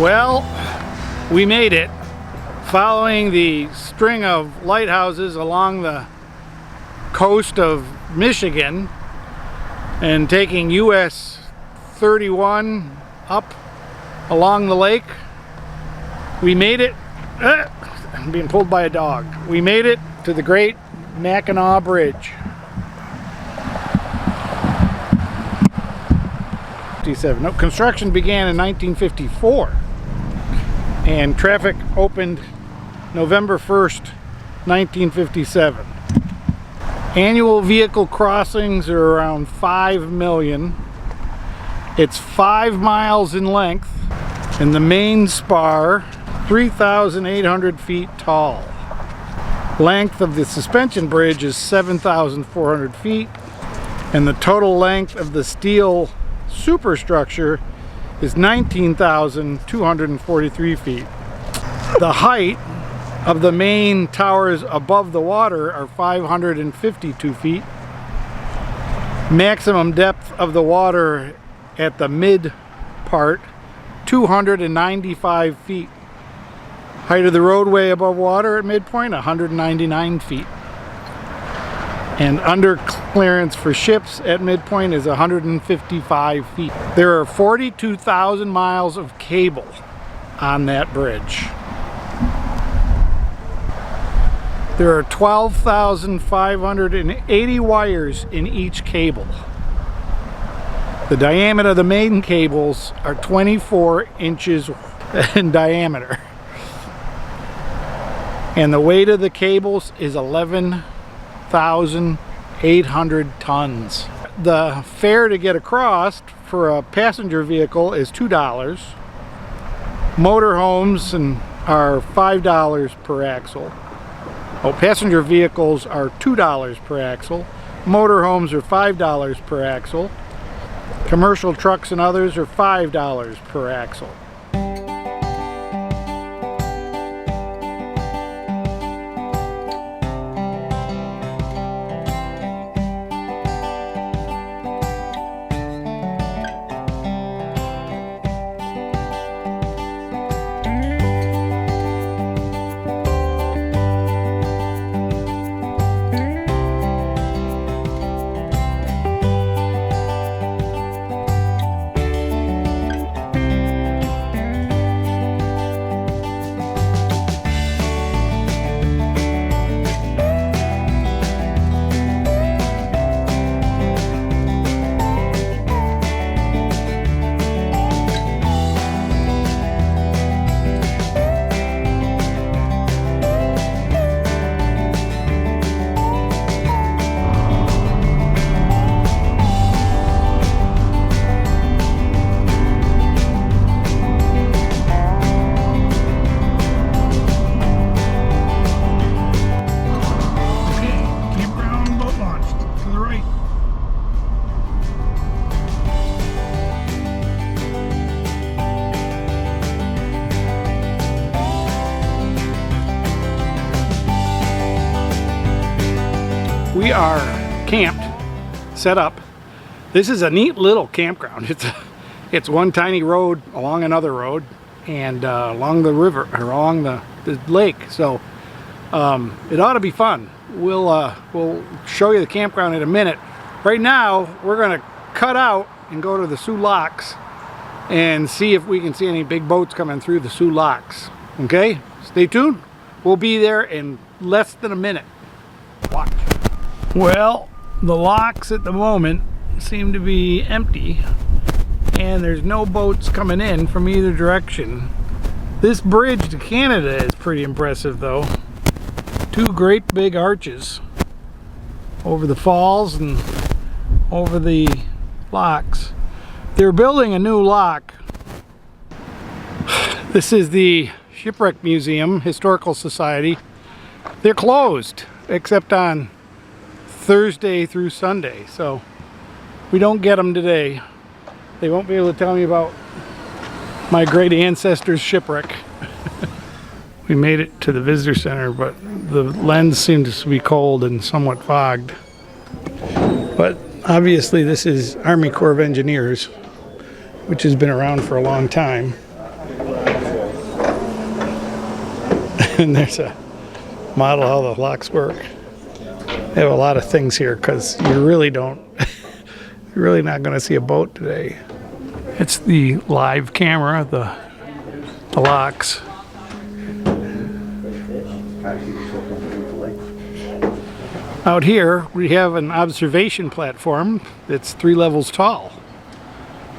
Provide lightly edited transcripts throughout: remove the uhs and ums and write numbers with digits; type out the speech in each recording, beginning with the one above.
Well, we made it. Following the string of lighthouses along the coast of Michigan and taking US 31 up along the lake, we made it. I'm being pulled by a dog. We made it to the Great Mackinac Bridge. 57. No, construction began in 1954 and traffic opened November 1st, 1957. Annual vehicle crossings are around 5 million. It's 5 miles in length, and the main spar 3,800 feet tall. Length of the suspension bridge is 7,400 feet, and the total length of the steel superstructure is 19,243 feet. The height of the main towers above the water are 552 feet. Maximum depth of the water at the mid part, 295 feet. Height of the roadway above water at midpoint, 199 feet. And under clearance for ships at midpoint is 155 feet. There are 42,000 miles of cable on that bridge. There are 12,580 wires in each cable. The diameter of the main cables are 24 inches in diameter. And the weight of the cables is 11,800 tons. The fare to get across for a passenger vehicle is $2. Motorhomes are $5 per axle. Oh, passenger vehicles are $2 per axle. Motorhomes are $5 per axle. Commercial trucks and others are $5 per axle. We are camped, set up. This is a neat little campground. It's one tiny road along another road and along the river, or along the lake. So it ought to be fun. We'll show you the campground in a minute. Right now, we're gonna cut out and go to the Soo Locks and see if we can see any big boats coming through the Soo Locks. Okay, stay tuned. We'll be there in less than a minute. Watch. Well, the locks at the moment seem to be empty and there's no boats coming in from either direction. This bridge to Canada is pretty impressive though. 2 great big arches over the falls and over the locks. They're building a new lock. This is the Shipwreck Museum Historical Society. They're closed except on Thursday through Sunday, so we don't get them today. They won't be able to tell me about my great ancestors' shipwreck. We made it to the visitor center, but the lens seems to be cold and somewhat fogged. But obviously this is Army Corps of Engineers, which has been around for a long time. And there's a model how the locks work. They have a lot of things here because you really don't, you're really not going to see a boat today. It's the live camera, the locks. Out here we have an observation platform that's 3 levels tall,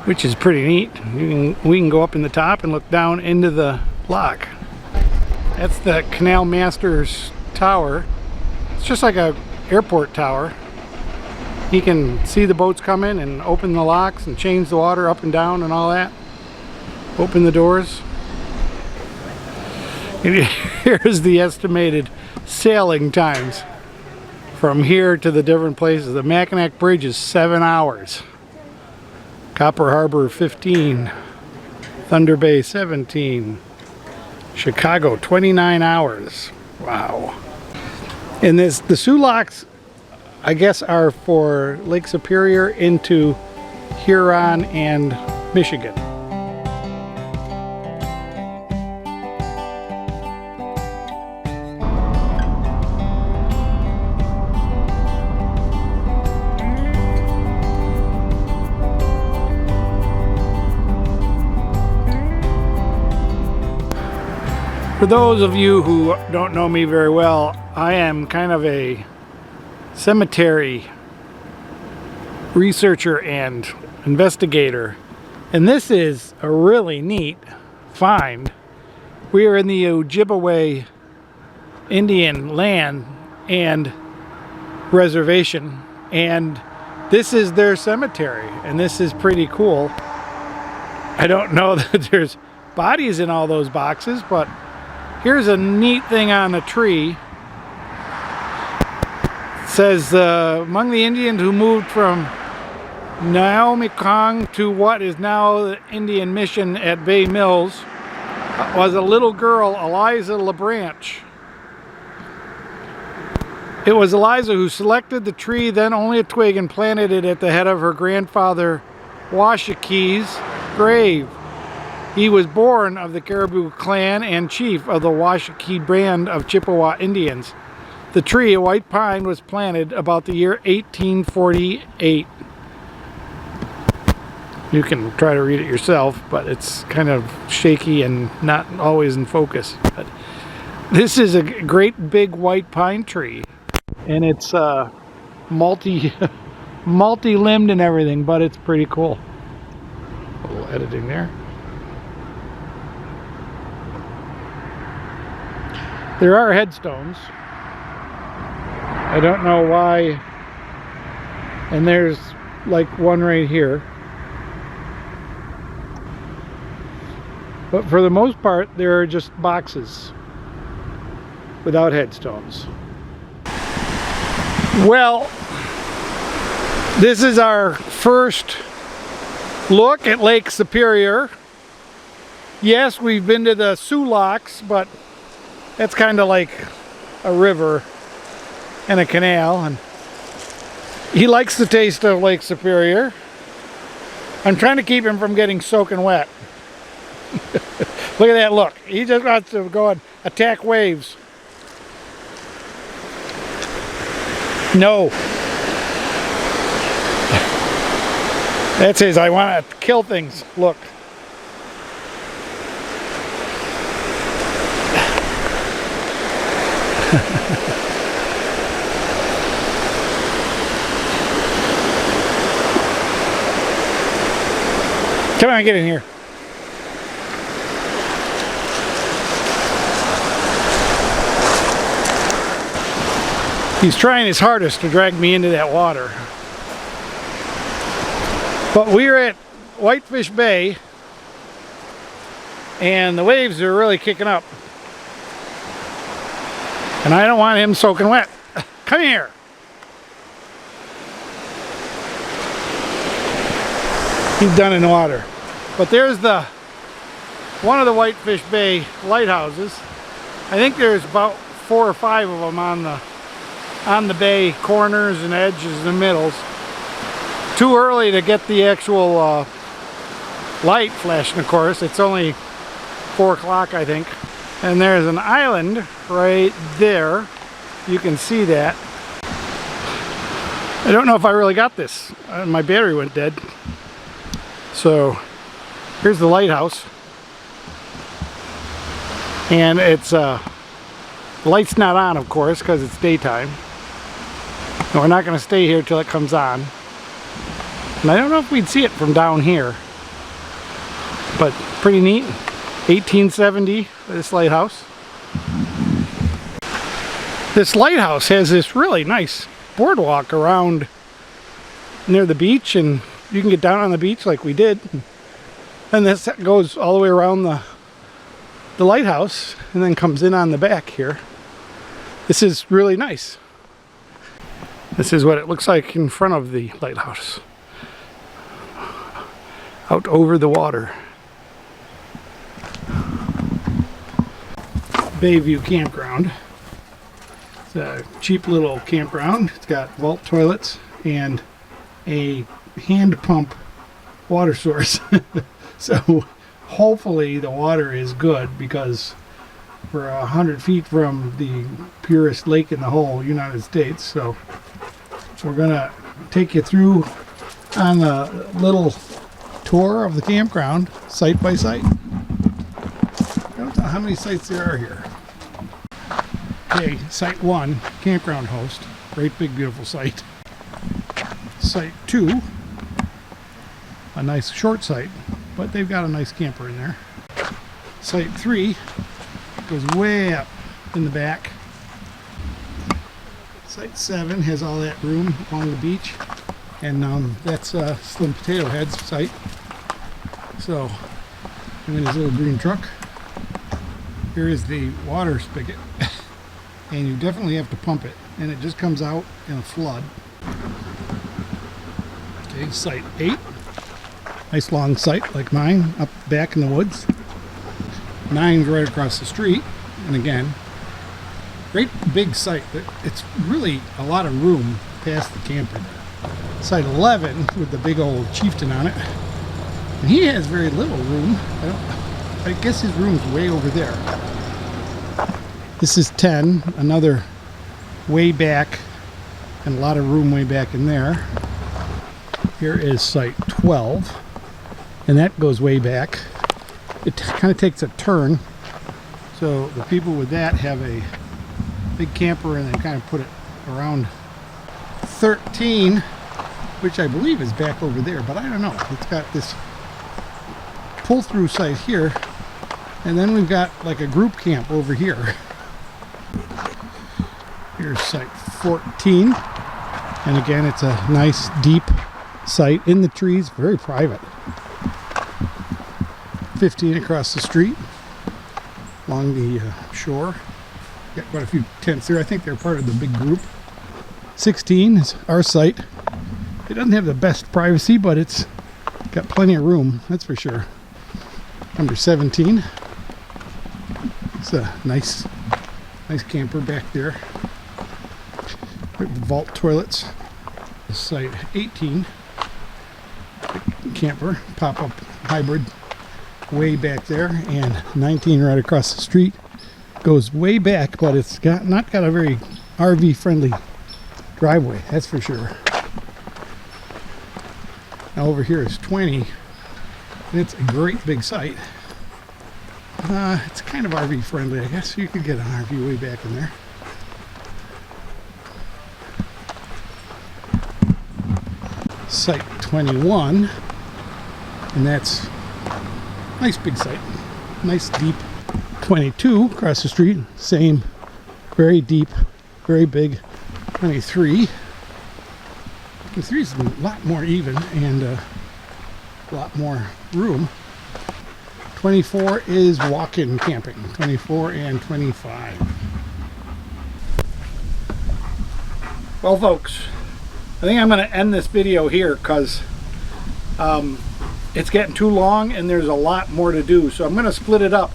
which is pretty neat. We can go up in the top and look down into the lock. That's the Canal Master's tower. It's just like a airport tower. He can see the boats come in and open the locks and change the water up and down and all that. Open the doors. And here's the estimated sailing times from here to the different places. The Mackinac Bridge is 7 hours. Copper Harbor 15. Thunder Bay 17. Chicago 29 hours. Wow. And the Soo locks, I guess, are for Lake Superior into Huron and Michigan. For those of you who don't know me very well, I am kind of a cemetery researcher and investigator, and this is a really neat find. We are in the Ojibwe Indian land and reservation, and this is their cemetery, and this is pretty cool. I don't know that there's bodies in all those boxes, but here's a neat thing on a tree. It says, among the Indians who moved from Naomikong to what is now the Indian Mission at Bay Mills was a little girl, Eliza LaBranche. It was Eliza who selected the tree, then only a twig, and planted it at the head of her grandfather Washaki's grave. He was born of the Caribou clan and chief of the Washaki band of Chippewa Indians. The tree, a white pine, was planted about the year 1848. You can try to read it yourself, but it's kind of shaky and not always in focus. But this is a great big white pine tree, and it's multi-limbed and everything, but it's pretty cool. A little editing there. There are headstones. I don't know why. And there's like one right here. But for the most part, there are just boxes without headstones. Well, this is our first look at Lake Superior. Yes, we've been to the Soo locks, but that's kind of like a river and a canal, and he likes the taste of Lake Superior. I'm trying to keep him from getting soaking wet. Look at that look. He just wants to go and attack waves. No. That's his, I want to kill things. Look. Come on, get in here. He's trying his hardest to drag me into that water. But we're at Whitefish Bay, and the waves are really kicking up. And I don't want him soaking wet. Come here. He's done in the water. But there's one of the Whitefish Bay lighthouses. I think there's about 4 or 5 of them on the bay corners and edges and middles. Too early to get the actual light flashing, of course. It's only 4 o'clock, I think. And there's an island right there. You can see that. I don't know if I really got this. My battery went dead. So here's the lighthouse. And it's the light's not on, of course, because it's daytime. And we're not going to stay here till it comes on. And I don't know if we'd see it from down here. But pretty neat. 1870, this lighthouse. This lighthouse has this really nice boardwalk around near the beach, and you can get down on the beach like we did. And this goes all the way around the lighthouse and then comes in on the back here. This is really nice. This is what it looks like in front of the lighthouse. Out over the water. Bayview Campground. It's a cheap little campground. It's got vault toilets and a hand pump water source. So hopefully the water is good, because we're 100 feet from the purest lake in the whole United States. So we're gonna take you through on a little tour of the campground, site by site. I don't know how many sites there are here. Okay, site 1, campground host. Great big beautiful site. Site 2, a nice short site, but they've got a nice camper in there. Site 3 goes way up in the back. Site 7 has all that room along the beach, and that's Slim Potato Head's site. So I'm in his little green truck. Here is the water spigot, and you definitely have to pump it, and it just comes out in a flood. Okay, site 8, nice long site like mine, up back in the woods. 9's right across the street, and again, great big site, but it's really a lot of room past the camper. Site 11 with the big old chieftain on it, and he has very little room. I guess his room's way over there. This is 10, another way back, and a lot of room way back in there. Here is site 12, and that goes way back. It kind of takes a turn, so the people with that have a big camper, and they kind of put it around. 13, which I believe is back over there, but I don't know. It's got this pull-through site here, and then we've got like a group camp over here. Here's site 14, and again, it's a nice deep site in the trees, very private. 15 across the street along the shore. Got quite a few tents there. I think they're part of the big group. 16 is our site. It doesn't have the best privacy, but it's got plenty of room, that's for sure. Number 17. It's a nice camper back there. The vault toilets. Site 18. Camper, pop-up hybrid, way back there, and 19 right across the street. Goes way back, but it's not got a very RV friendly driveway, that's for sure. Now over here is 20, and it's a great big site. It's kind of RV friendly, I guess. You could get an RV way back in there. Site 21, and that's a nice big site, nice deep. 22 across the street, same, very deep, very big. 23 is a lot more even and a lot more room. 24 is walk-in camping. 24 and 25. Well, folks, I think I'm going to end this video here because it's getting too long and there's a lot more to do. So I'm going to split it up.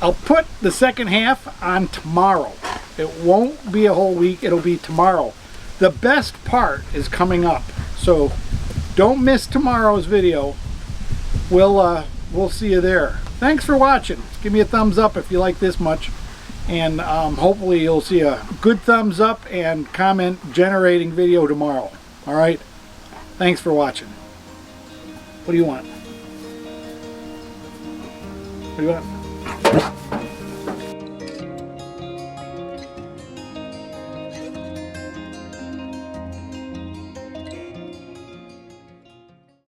I'll put the second half on tomorrow. It won't be a whole week, it'll be tomorrow. The best part is coming up, so don't miss tomorrow's video. We'll see you there. thanks for watching. Give me a thumbs up if you like this much. And hopefully you'll see a good thumbs up and comment generating video tomorrow. Alright? Thanks for watching. What do you want? What do you want?